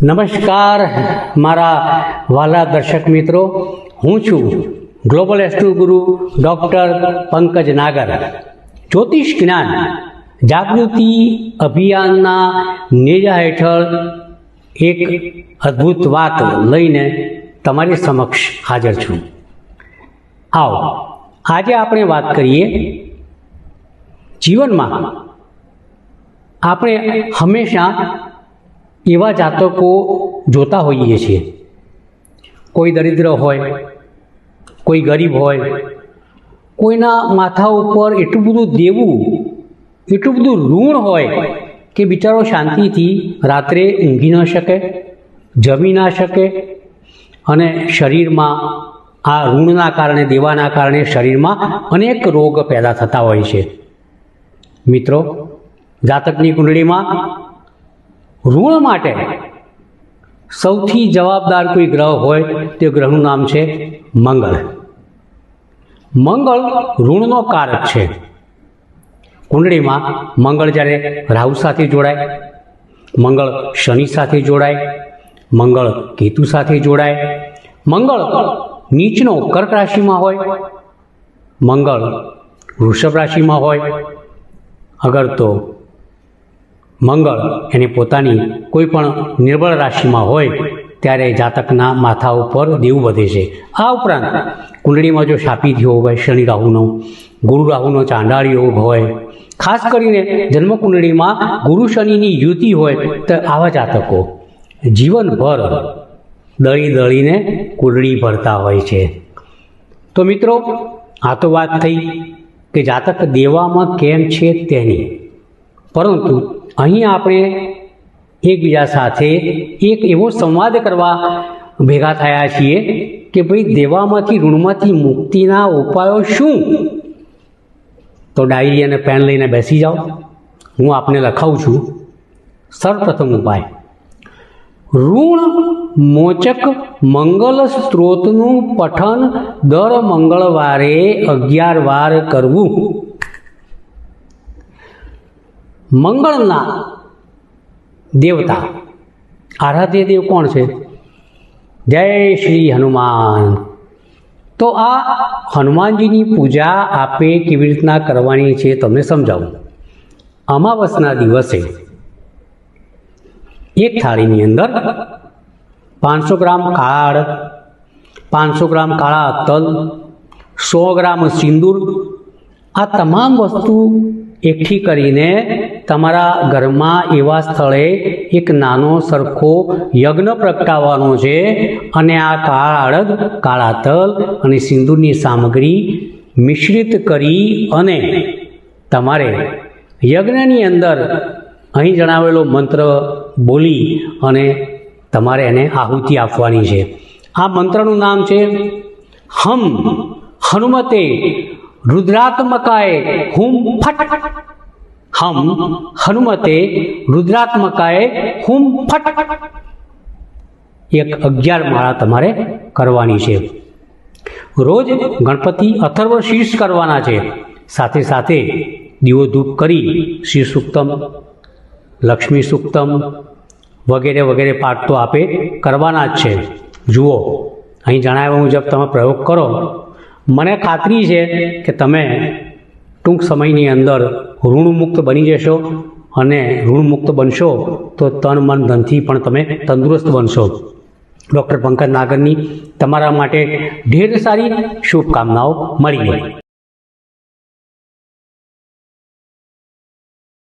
નમસ્કાર મારા વાલા દર્શક મિત્રો, હું છું ગ્લોબલ એસ્ટ્રો ગુરુ ડૉક્ટર પંકજ નાગર. જ્યોતિષ જ્ઞાન જાગૃતિ અભિયાનના નેજા હેઠળ એક અદ્ભુત વાત લઈને તમારી સમક્ષ હાજર છું. આવો આજે આપણે વાત કરીએ જીવનમાં આપણે હંમેશા એવા જાતકો જોતા હોઈએ છીએ. કોઈ દરિદ્ર હોય, કોઈ ગરીબ હોય, કોઈના માથા ઉપર એટલું બધું દેવું, એટલું બધું ઋણ હોય કે બિચારો શાંતિથી રાત્રે ઊંઘી ન શકે, જમી ના શકે, અને શરીરમાં આ ઋણના કારણે, દેવાના કારણે શરીરમાં અનેક રોગ પેદા થતા હોય છે. મિત્રો, જાતકની કુંડળીમાં ઋણ માટે સૌથી જવાબદાર કોઈ ગ્રહ હોય તે ગ્રહનું નામ છે મંગળ. મંગળ ઋણનો કારક છે. કુંડળીમાં મંગળ જ્યારે રાહુ સાથે જોડાય, મંગળ શનિ સાથે જોડાય, મંગળ કેતુ સાથે જોડાય, મંગળ નીચનો કર્ક રાશિમાં હોય, મંગળ વૃષભ રાશિમાં હોય, અગર તો મંગળ એની પોતાની કોઈ પણ નિર્બળ રાશિમાં હોય ત્યારે જાતકના માથા ઉપર દેવું વધે છે. આ ઉપરાંત કુંડળીમાં જો શાપિત યોગ હોય, શનિ રાહુનો, ગુરુ રાહુનો ચાંડાળ યોગ હોય, ખાસ કરીને જન્મકુંડળીમાં ગુરુ શનિની યુતિ હોય તો આવા જાતકો જીવનભર દળી દળીને કુંડળી ભરતા હોય છે. તો મિત્રો, આ તો વાત થઈ કે જાતક દેવામાં કેમ છે તેની, પરંતુ અહીં આપણે એકબીજા સાથે એક એવો સંવાદ કરવા ભેગા થયા છીએ કે ભાઈ દેવામાંથી, ઋણમાંથી મુક્તિના ઉપાયો શું? તો ડાયરી અને પેન લઈને બેસી જાઓ, હું આપને લખાવું છું. સર્વપ્રથમ ઉપાય, ઋણ મોચક મંગલ સ્ત્રોતનું પઠન દર મંગળવારે 11 વાર કરવું. મંગળના દેવતા આરાધ્ય દેવ કોણ છે? જય શ્રી હનુમાન. તો આ હનુમાનજીની પૂજા આપે કેવી રીતના કરવાની છે તમને સમજાવું. અમાવસના દિવસે એક થાળીની અંદર 500 ગ્રામ કાળ, 500 ગ્રામ કાળા તલ, 100 ગ્રામ સિંદૂર, આ તમામ વસ્તુ એકઠી કરીને તમારા ઘરમાં એવા સ્થળે એક નાનો સરખો યજ્ઞ પ્રગટાવવાનો છે. અને આ કાળા અડદ, કાળા તલ અને સિંદૂરની સામગ્રી મિશ્રિત કરી અને તમારે યજ્ઞની અંદર અહીં જણાવેલો મંત્ર બોલી અને તમારે એને આહુતિ આપવાની છે. આ મંત્રનું નામ છે હમ હનુમતે રુદ્રાત્મકાય હુમ ફટ. હમ હનુમતે રુદ્રાત્મકાય હુમ ફટ. 11 માળા તમારે કરવાની છે. રોજ ગણપતિ અથર્વ શીર્ષ કરવાના છે. સાથે સાથે દીવો ધૂપ કરી શ્રી સૂક્તમ, લક્ષ્મી સૂક્તમ વગેરે વગેરે પાઠ તો આપે કરવાના જ છે. જુઓ, અહીં જણાવ્યા મુજબ તમે પ્રયોગ કરો, મને ખાતરી છે કે તમે ટૂંક સમયની અંદર ઋણમુક્ત બની જશો. અને ઋણમુક્ત બનશો તો તન, મન, ધનથી પણ તમે તંદુરસ્ત બનશો. ડૉક્ટર પંકજ નાગરની તમારા માટે ઢેર સારી શુભકામનાઓ. મળીએ.